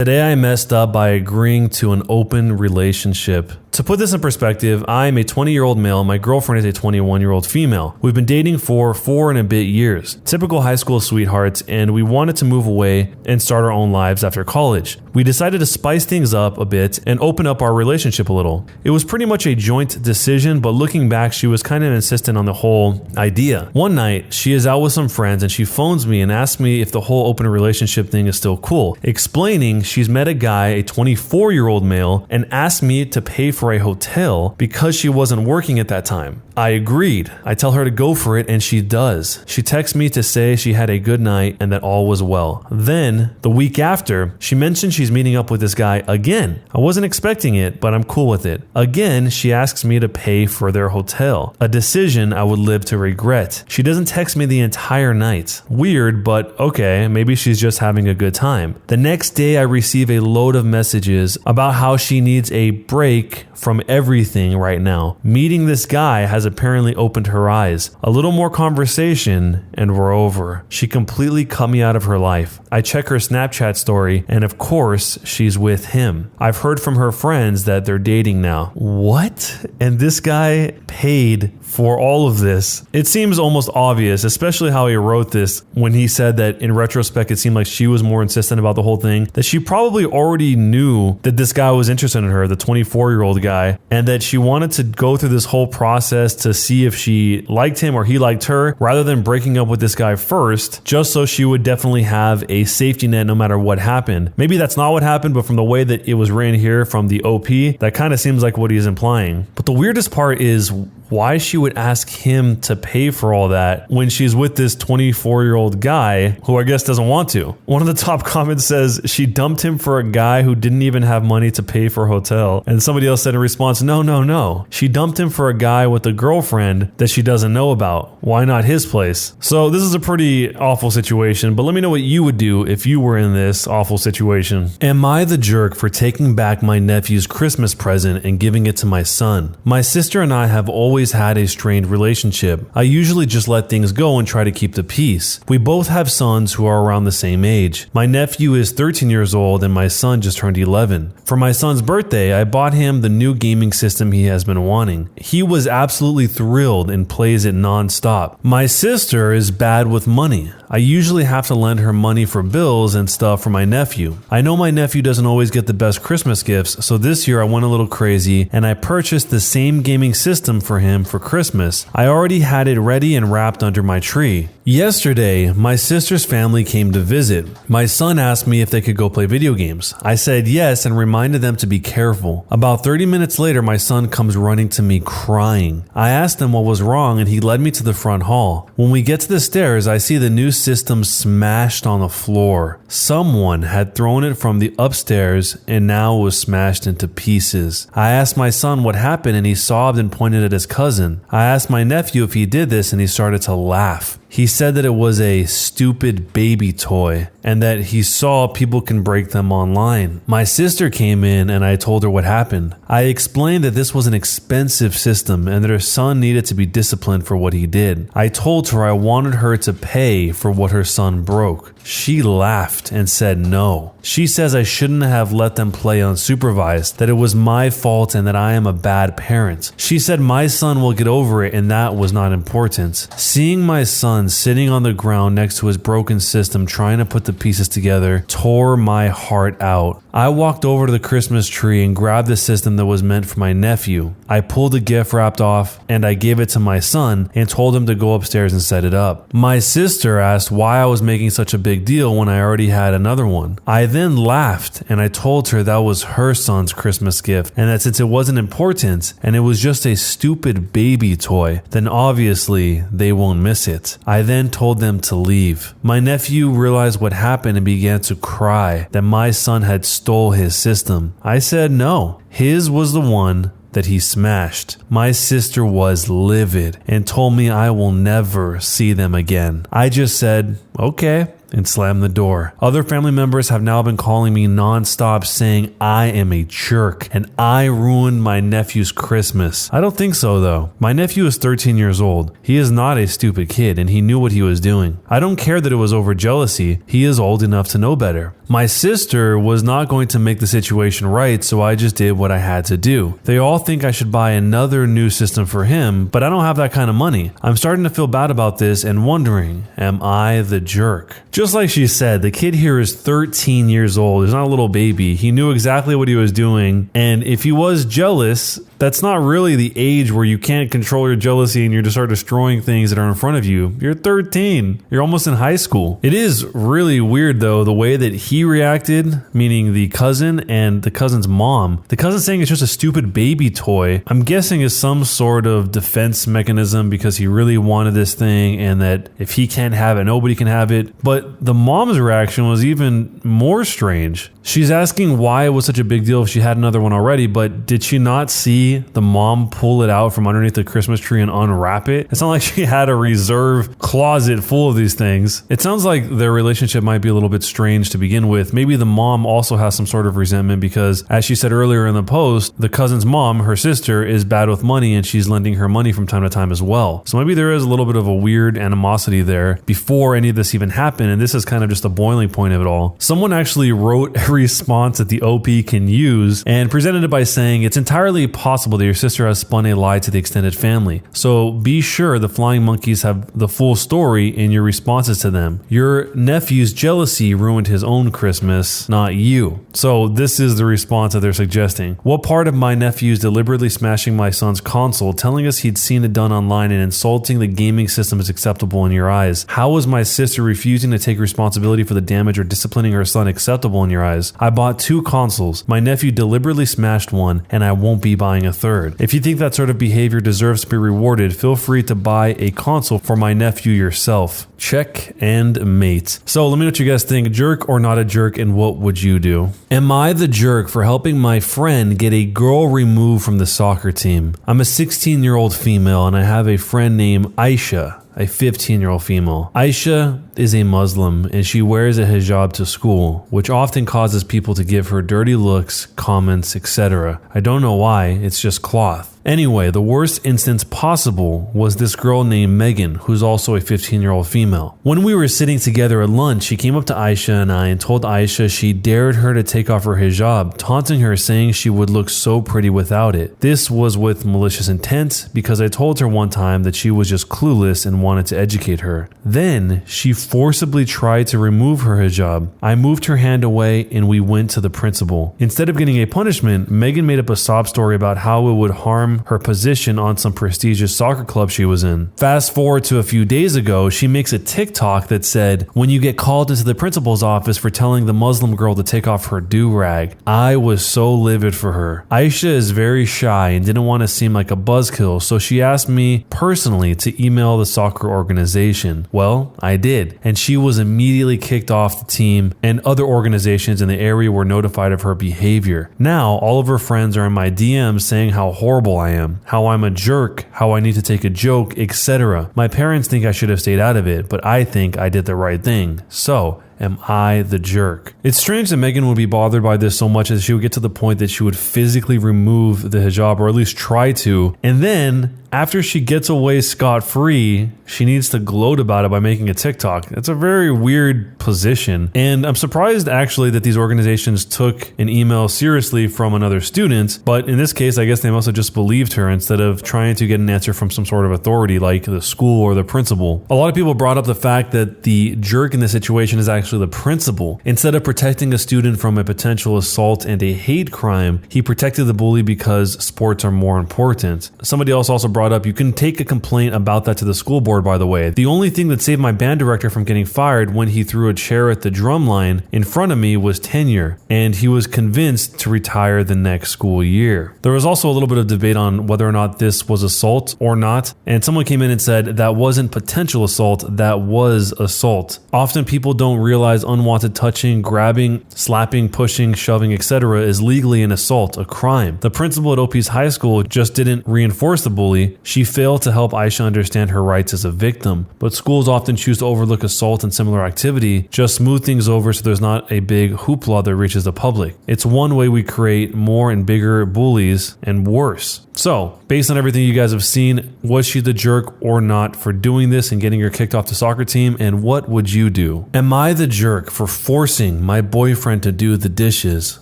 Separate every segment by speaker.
Speaker 1: Today I messed up by agreeing to an open relationship. To put this in perspective, I'm a 20-year-old male, my girlfriend is a 21-year-old female. We've been dating for 4 and a bit years. Typical high school sweethearts, and we wanted to move away and start our own lives after college. We decided to spice things up a bit and open up our relationship a little. It was pretty much a joint decision, but looking back, she was kind of insistent on the whole idea. One night, she is out with some friends and she phones me and asks me if the whole open relationship thing is still cool, explaining she's met a guy, a 24-year-old male, and asked me to pay for a hotel because she wasn't working at that time. I agreed. I tell her to go for it and she does. She texts me to say she had a good night and that all was well. Then, the week after, she mentioned she's meeting up with this guy again. I wasn't expecting it, but I'm cool with it. Again, she asks me to pay for their hotel, a decision I would live to regret. She doesn't text me the entire night. Weird, but okay, maybe she's just having a good time. The next day, I receive a load of messages about how she needs a break from everything right now. Meeting this guy has apparently opened her eyes. A little more conversation and we're over. She completely cut me out of her life. I check her Snapchat story and of course she's with him. I've heard from her friends that they're dating now. What? And this guy paid for all of this. It seems almost obvious, especially how he wrote this when he said that in retrospect it seemed like she was more insistent about the whole thing, that she probably already knew that this guy was interested in her, the 24-year-old guy, and that she wanted to go through this whole process to see if she liked him or he liked her, rather than breaking up with this guy first, just so she would definitely have a safety net no matter what happened. Maybe that's not what happened, but from the way that it was written here from the OP, that kind of seems like what he's implying. But the weirdest part is why she would ask him to pay for all that when she's with this 24-year-old guy who I guess doesn't want to. One of the top comments says she dumped him for a guy who didn't even have money to pay for a hotel. And somebody else said in response, no. She dumped him for a guy with a girlfriend that she doesn't know about. Why not his place? So this is a pretty awful situation, but let me know what you would do if you were in this awful situation. Am I the jerk for taking back my nephew's Christmas present and giving it to my son? My sister and I have always had a strained relationship. I usually just let things go and try to keep the peace. We both have sons who are around the same age. My nephew is 13 years old and my son just turned 11. For my son's birthday, I bought him the new gaming system he has been wanting. He was absolutely thrilled and plays it non-stop. My sister is bad with money. I usually have to lend her money for bills and stuff for my nephew. I know my nephew doesn't always get the best Christmas gifts, so this year I went a little crazy and I purchased the same gaming system for him for Christmas. I already had it ready and wrapped under my tree. Yesterday, my sister's family came to visit. My son asked me if they could go play video games. I said yes and reminded them to be careful. About 30 minutes later, my son comes running to me crying. I asked him what was wrong and he led me to the front hall. When we get to the stairs, I see the new system smashed on the floor. Someone had thrown it from the upstairs and now it was smashed into pieces. I asked my son what happened and he sobbed and pointed at his cousin. I asked my nephew if he did this and he started to laugh. He said that it was a stupid baby toy and that he saw people can break them online. My sister came in and I told her what happened. I explained that this was an expensive system and that her son needed to be disciplined for what he did. I told her I wanted her to pay for what her son broke. She laughed and said no. She says I shouldn't have let them play unsupervised, that it was my fault and that I am a bad parent. She said my son will get over it and that was not important. Seeing my son sitting on the ground next to his broken system trying to put the pieces together tore my heart out. I walked over to the Christmas tree and grabbed the system that was meant for my nephew. I pulled the gift wrapped off and I gave it to my son and told him to go upstairs and set it up. My sister asked why I was making such a big deal when I already had another one. I then laughed and I told her that was her son's Christmas gift and that since it wasn't important and it was just a stupid baby toy, then obviously they won't miss it. I then told them to leave. My nephew realized what happened and began to cry that my son had stole his system. I said no, his was the one that he smashed. My sister was livid and told me I will never see them again. I just said, okay, and slammed the door. Other family members have now been calling me nonstop saying I am a jerk and I ruined my nephew's Christmas. I don't think so though. My nephew is 13 years old. He is not a stupid kid and he knew what he was doing. I don't care that it was over jealousy. He is old enough to know better. My sister was not going to make the situation right, so I just did what I had to do. They all think I should buy another new system for him, but I don't have that kind of money. I'm starting to feel bad about this and wondering, am I the jerk? Just like she said, the kid here is 13 years old. He's not a little baby. He knew exactly what he was doing, and if he was jealous, that's not really the age where you can't control your jealousy and you just start destroying things that are in front of you. You're 13. You're almost in high school. It is really weird though, the way that he reacted, meaning the cousin and the cousin's mom. The cousin saying it's just a stupid baby toy, I'm guessing is some sort of defense mechanism because he really wanted this thing and that if he can't have it, nobody can have it. But the mom's reaction was even more strange. She's asking why it was such a big deal if she had another one already, but did she not see the mom pull it out from underneath the Christmas tree and unwrap it? It's not like she had a reserve closet full of these things. It sounds like their relationship might be a little bit strange to begin with. Maybe the mom also has some sort of resentment because, as she said earlier in the post, the cousin's mom, her sister, is bad with money and she's lending her money from time to time as well. So maybe there is a little bit of a weird animosity there before any of this even happened, and this is kind of just the boiling point of it all. Someone actually wrote a response that the OP can use and presented it by saying, it's entirely possible that your sister has spun a lie to the extended family. So be sure the flying monkeys have the full story in your responses to them. Your nephew's jealousy ruined his own Christmas, not you. So this is the response that they're suggesting. What part of my nephew's deliberately smashing my son's console, telling us he'd seen it done online and insulting the gaming system is acceptable in your eyes? How was my sister refusing to take responsibility for the damage or disciplining her son acceptable in your eyes? I bought 2 consoles. My nephew deliberately smashed one and I won't be buying a third. If you think that sort of behavior deserves to be rewarded, feel free to buy a console for my nephew yourself. Check and mate. So let me know what you guys think. Jerk or not a jerk, and what would you do? Am I the jerk for helping my friend get a girl removed from the soccer team? I'm a 16-year-old female and I have a friend named Aisha, a 15-year-old female. Aisha is a Muslim and she wears a hijab to school, which often causes people to give her dirty looks, comments, etc. I don't know why, it's just cloth. Anyway, the worst instance possible was this girl named Megan, who's also a 15-year-old female. When we were sitting together at lunch, she came up to Aisha and I and told Aisha she dared her to take off her hijab, taunting her, saying she would look so pretty without it. This was with malicious intent because I told her one time that she was just clueless and wanted to educate her. Then she forcibly tried to remove her hijab. I moved her hand away and we went to the principal. Instead of getting a punishment, Megan made up a sob story about how it would harm her position on some prestigious soccer club she was in. Fast forward to a few days ago, she makes a TikTok that said, when you get called into the principal's office for telling the Muslim girl to take off her do-rag. I was so livid for her. Aisha is very shy and didn't want to seem like a buzzkill, so she asked me personally to email the soccer organization. Well, I did, and she was immediately kicked off the team, and other organizations in the area were notified of her behavior. Now, all of her friends are in my DMs saying how horrible I am, how I'm a jerk, how I need to take a joke, etc. My parents think I should have stayed out of it, but I think I did the right thing. So, am I the jerk? It's strange that Megan would be bothered by this so much that she would get to the point that she would physically remove the hijab, or at least try to, and then after she gets away scot-free, she needs to gloat about it by making a TikTok. That's a very weird position. And I'm surprised actually that these organizations took an email seriously from another student, but in this case, I guess they must have just believed her instead of trying to get an answer from some sort of authority like the school or the principal. A lot of people brought up the fact that the jerk in this situation is actually the principal. Instead of protecting a student from a potential assault and a hate crime, he protected the bully because sports are more important. Somebody else also brought up, you can take a complaint about that to the school board, by the way. The only thing that saved my band director from getting fired when he threw a chair at the drum line in front of me was tenure, and he was convinced to retire the next school year. There was also a little bit of debate on whether or not this was assault or not, and someone came in and said that wasn't potential assault, that was assault. Often people don't realize unwanted touching, grabbing, slapping, pushing, shoving, etc. is legally an assault, a crime. The principal at OP's high school just didn't reinforce the bully, way, she failed to help Aisha understand her rights as a victim, but schools often choose to overlook assault and similar activity, just smooth things over so there's not a big hoopla that reaches the public. It's one way we create more and bigger bullies and worse. So, based on everything you guys have seen, was she the jerk or not for doing this and getting her kicked off the soccer team, and what would you do? Am I the jerk for forcing my boyfriend to do the dishes?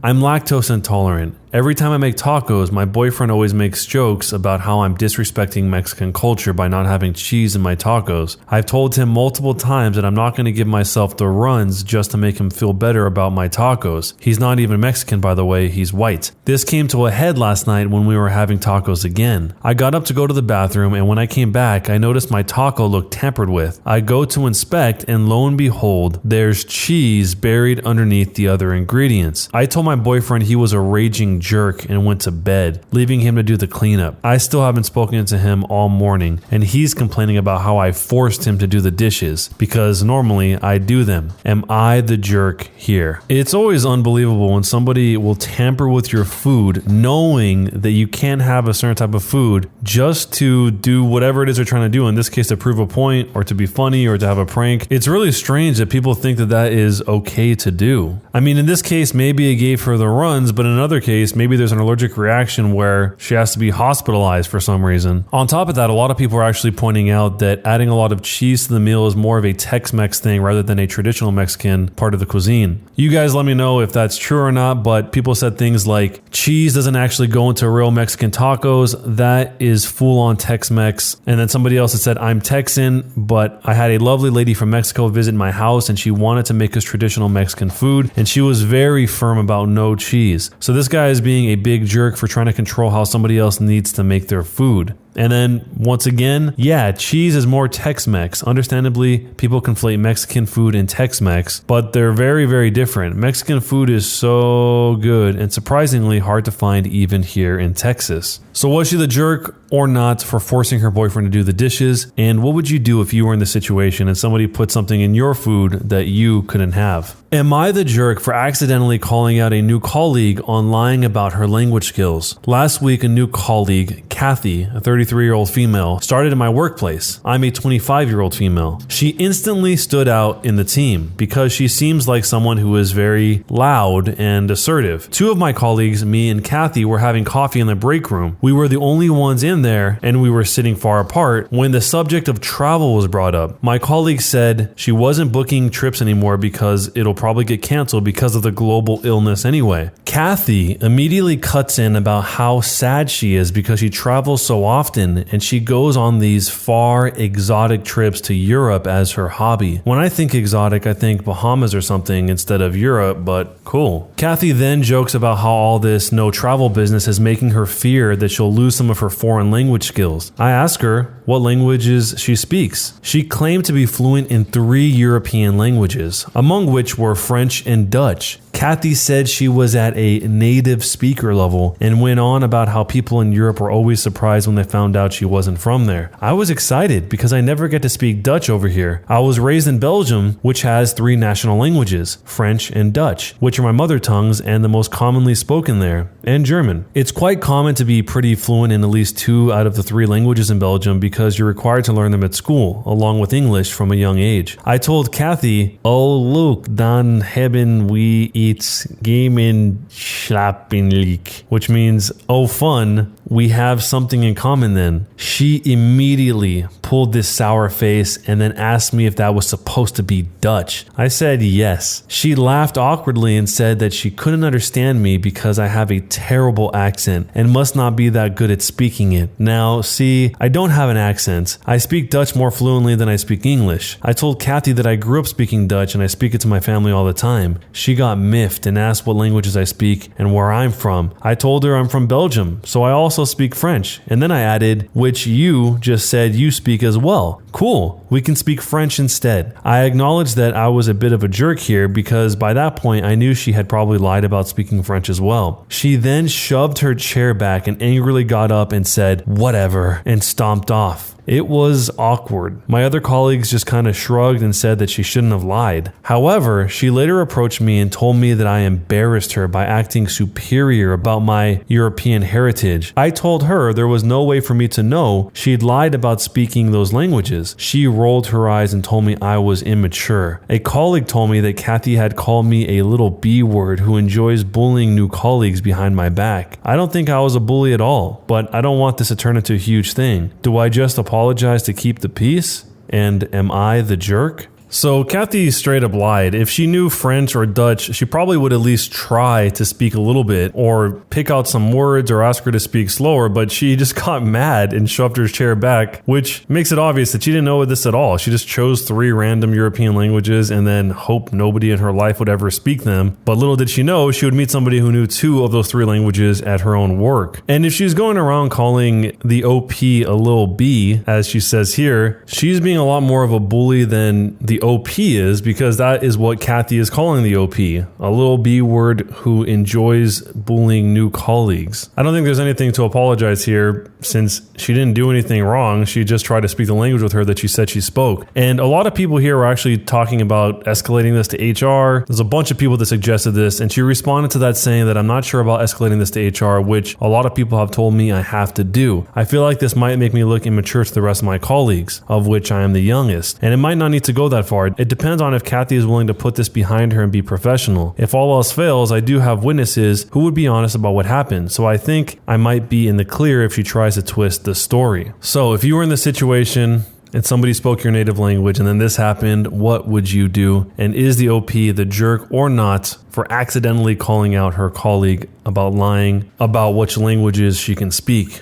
Speaker 1: I'm lactose intolerant. Every time I make tacos, my boyfriend always makes jokes about how I'm disrespecting Mexican culture by not having cheese in my tacos. I've told him multiple times that I'm not going to give myself the runs just to make him feel better about my tacos. He's not even Mexican, by the way, he's white. This came to a head last night when we were having tacos again. I got up to go to the bathroom, and when I came back, I noticed my taco looked tampered with. I go to inspect, and lo and behold, there's cheese buried underneath the other ingredients. I told my boyfriend he was a raging jerk and went to bed, leaving him to do the cleanup. I still haven't spoken to him all morning, and he's complaining about how I forced him to do the dishes because normally I do them. Am I the jerk here? It's always unbelievable when somebody will tamper with your food knowing that you can't have a certain type of food just to do whatever it is they're trying to do, in this case to prove a point or to be funny or to have a prank. It's really strange that people think that that is okay to do. I mean, in this case, maybe it gave her the runs, but in another case, maybe there's an allergic reaction where she has to be hospitalized for some reason. On top of that, a lot of people are actually pointing out that adding a lot of cheese to the meal is more of a Tex-Mex thing rather than a traditional Mexican part of the cuisine. You guys let me know if that's true or not, but people said things like cheese doesn't actually go into real Mexican tacos. That is full-on Tex-Mex. And then somebody else had said, I'm Texan, but I had a lovely lady from Mexico visit my house and she wanted to make us traditional Mexican food, and she was very firm about no cheese. So this guy is being a big jerk for trying to control how somebody else needs to make their food. And then, once again, yeah, cheese is more Tex-Mex. Understandably, people conflate Mexican food and Tex-Mex, but they're very, very different. Mexican food is so good and surprisingly hard to find even here in Texas. So was she the jerk or not for forcing her boyfriend to do the dishes? And what would you do if you were in the situation and somebody put something in your food that you couldn't have? Am I the jerk for accidentally calling out a new colleague on lying about her language skills? Last week, a new colleague, Kathy, a 33-year-old female, started in my workplace. I'm a 25-year-old female. She instantly stood out in the team because she seems like someone who is very loud and assertive. Two of my colleagues, me and Kathy, were having coffee in the break room. We were the only ones in there and we were sitting far apart when the subject of travel was brought up. My colleague said she wasn't booking trips anymore because it'll probably get canceled because of the global illness anyway. Kathy immediately cuts in about how sad she is because she travels so often and she goes on these far exotic trips to Europe as her hobby. When I think exotic, I think Bahamas or something instead of Europe, but cool. Kathy then jokes about how all this no travel business is making her fear that she'll lose some of her foreign language skills. I ask her what languages she speaks. She claimed to be fluent in 3 European languages, among which were French and Dutch. Kathy said she was at a native speaker level and went on about how people in Europe were always surprised when they found out she wasn't from there. I was excited because I never get to speak Dutch over here. I was raised in Belgium, which has 3 national languages, French and Dutch, which are my mother tongues and the most commonly spoken there, and German. It's quite common to be pretty fluent in at least 2 out of the 3 languages in Belgium because you're required to learn them at school, along with English from a young age. I told Kathy, oh look, dan hebben we iets gemeenschappelijk, which means, oh fun, we have something in common then. She immediately pulled this sour face and then asked me if that was supposed to be Dutch. I said yes. She laughed awkwardly and said that she couldn't understand me because I have a terrible accent and must not be that good at speaking it. Now, see, I don't have an accent. I speak Dutch more fluently than I speak English. I told Kathy that I grew up speaking Dutch and I speak it to my family all the time. She got miffed and asked what languages I speak and where I'm from. I told her I'm from Belgium, so I also speak French. And then I added, which you just said you speak as well. Cool, we can speak French instead. I acknowledged that I was a bit of a jerk here because by that point I knew she had probably lied about speaking French as well. She then shoved her chair back and angrily got up and said, whatever, and stomped off. It was awkward. My other colleagues just kind of shrugged and said that she shouldn't have lied. However, she later approached me and told me that I embarrassed her by acting superior about my European heritage. I told her there was no way for me to know she'd lied about speaking those languages. She rolled her eyes and told me I was immature. A colleague told me that Kathy had called me a little B word who enjoys bullying new colleagues behind my back. I don't think I was a bully at all, but I don't want this to turn into a huge thing. Do I just apologize to keep the peace? And am I the jerk? So Kathy straight up lied. If she knew French or Dutch, she probably would at least try to speak a little bit or pick out some words or ask her to speak slower, but she just got mad and shoved her chair back, which makes it obvious that she didn't know this at all. She just chose 3 random European languages and then hoped nobody in her life would ever speak them. But little did she know she would meet somebody who knew 2 of those 3 languages at her own work. And if she's going around calling the OP a little B, as she says here, she's being a lot more of a bully than the OP is, because that is what Kathy is calling the OP, a little B word who enjoys bullying new colleagues. I don't think there's anything to apologize here since she didn't do anything wrong. She just tried to speak the language with her that she said she spoke. And a lot of people here were actually talking about escalating this to HR. There's a bunch of people that suggested this, and she responded to that saying that I'm not sure about escalating this to HR, which a lot of people have told me I have to do. I feel like this might make me look immature to the rest of my colleagues, of which I am the youngest, and it might not need to go that far. It depends on if Kathy is willing to put this behind her and be professional. If all else fails, I do have witnesses who would be honest about what happened, so I think I might be in the clear if she tries to twist the story. So if you were in this situation and somebody spoke your native language and then this happened, what would you do? And is the OP the jerk or not for accidentally calling out her colleague about lying about which languages she can speak?